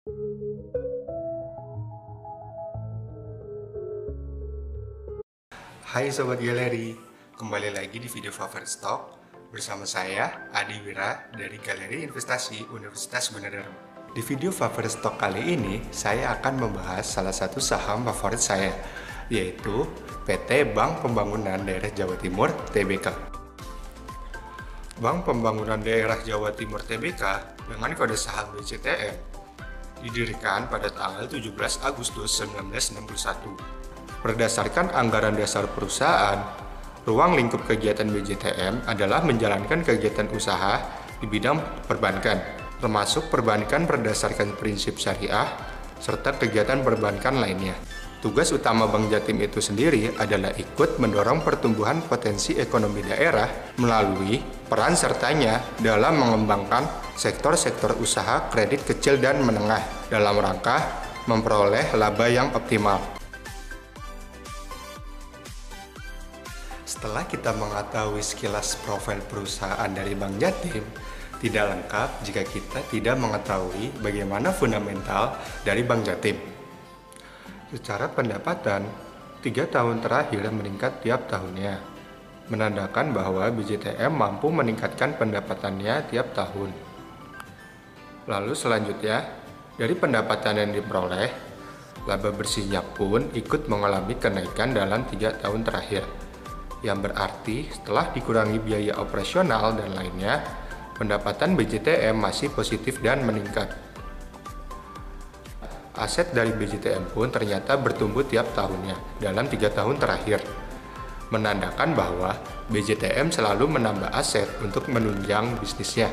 Hai Sobat Galeri, kembali lagi di video favorit stok bersama saya Adi Wira dari Galeri Investasi Universitas Gunadarma. Di video favorit stok kali ini, saya akan membahas salah satu saham favorit saya, yaitu PT Bank Pembangunan Daerah Jawa Timur (TBK). Bank Pembangunan Daerah Jawa Timur (TBK) dengan kode saham BCTM didirikan pada tanggal 17 Agustus 1961. Berdasarkan anggaran dasar perusahaan, ruang lingkup kegiatan BJTM adalah menjalankan kegiatan usaha di bidang perbankan, termasuk perbankan berdasarkan prinsip syariah, serta kegiatan perbankan lainnya. Tugas utama Bank Jatim itu sendiri adalah ikut mendorong pertumbuhan potensi ekonomi daerah melalui peran sertanya dalam mengembangkan sektor-sektor usaha kredit kecil dan menengah dalam rangka memperoleh laba yang optimal. Setelah kita mengetahui sekilas profil perusahaan dari Bank Jatim, tidak lengkap jika kita tidak mengetahui bagaimana fundamental dari Bank Jatim. Secara pendapatan, 3 tahun terakhir meningkat tiap tahunnya, menandakan bahwa BJTM mampu meningkatkan pendapatannya tiap tahun. Lalu selanjutnya, dari pendapatan yang diperoleh, laba bersihnya pun ikut mengalami kenaikan dalam 3 tahun terakhir. Yang berarti setelah dikurangi biaya operasional dan lainnya, pendapatan BJTM masih positif dan meningkat. Aset dari BJTM pun ternyata bertumbuh tiap tahunnya dalam 3 tahun terakhir, menandakan bahwa BJTM selalu menambah aset untuk menunjang bisnisnya.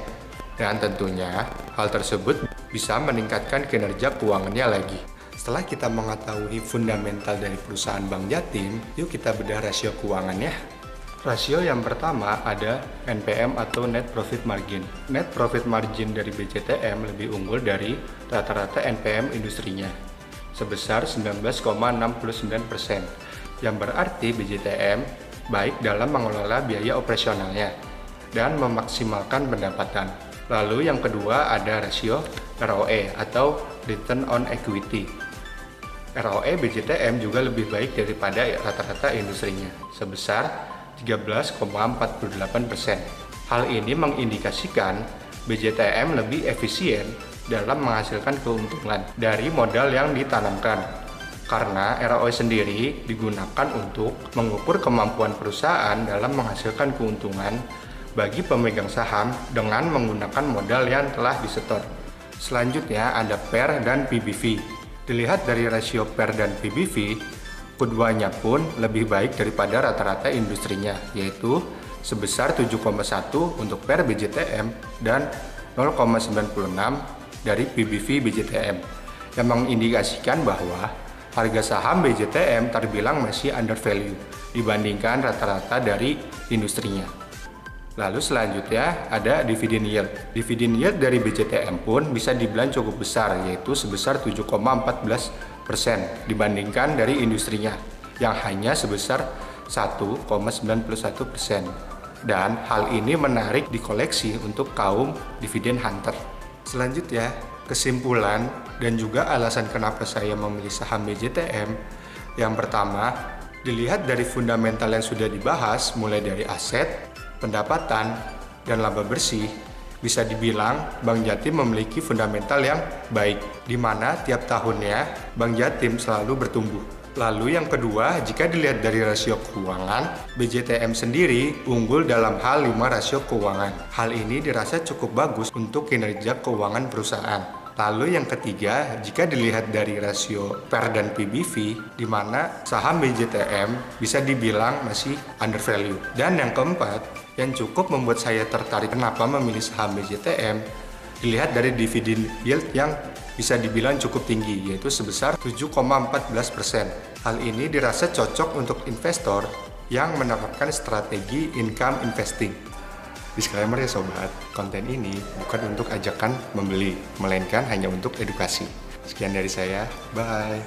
Dan tentunya hal tersebut bisa meningkatkan kinerja keuangannya lagi. Setelah kita mengetahui fundamental dari perusahaan Bank Jatim, yuk kita bedah rasio keuangannya. Rasio yang pertama ada NPM atau Net Profit Margin. Net Profit Margin dari BJTM lebih unggul dari rata-rata NPM industrinya, sebesar 19,69%, yang berarti BJTM baik dalam mengelola biaya operasionalnya dan memaksimalkan pendapatan. Lalu yang kedua ada rasio ROE atau Return on Equity. ROE BJTM juga lebih baik daripada rata-rata industrinya, sebesar 13,48%. Hal ini mengindikasikan BJTM lebih efisien dalam menghasilkan keuntungan dari modal yang ditanamkan, karena ROE sendiri digunakan untuk mengukur kemampuan perusahaan dalam menghasilkan keuntungan bagi pemegang saham dengan menggunakan modal yang telah disetor. Selanjutnya ada PER dan PBV. Dilihat dari rasio PER dan PBV, keduanya pun lebih baik daripada rata-rata industrinya, yaitu sebesar 7,1 untuk PER BJTM dan 0,96 dari PBV BJTM, yang mengindikasikan bahwa harga saham BJTM terbilang masih undervalue dibandingkan rata-rata dari industrinya. Lalu selanjutnya ada dividen yield. Dividen yield dari BJTM pun bisa dibilang cukup besar, yaitu sebesar 7,14% dibandingkan dari industrinya yang hanya sebesar 1,91%. Dan hal ini menarik dikoleksi untuk kaum dividen hunter. Selanjutnya, kesimpulan dan juga alasan kenapa saya memilih saham BJTM. Yang pertama, dilihat dari fundamental yang sudah dibahas, mulai dari aset, pendapatan, dan laba bersih, bisa dibilang Bank Jatim memiliki fundamental yang baik, di mana tiap tahunnya Bank Jatim selalu bertumbuh. Lalu yang kedua, jika dilihat dari rasio keuangan, BJTM sendiri unggul dalam hal 5 rasio keuangan. Hal ini dirasa cukup bagus untuk kinerja keuangan perusahaan. Lalu yang ketiga, jika dilihat dari rasio PER dan PBV, di mana saham BJTM bisa dibilang masih undervalue. Dan yang keempat, yang cukup membuat saya tertarik kenapa memilih saham BJTM, dilihat dari dividen yield yang bisa dibilang cukup tinggi, yaitu sebesar 7,14%. Hal ini dirasa cocok untuk investor yang menerapkan strategi income investing. Disclaimer ya sobat, konten ini bukan untuk ajakan membeli, melainkan hanya untuk edukasi. Sekian dari saya, bye.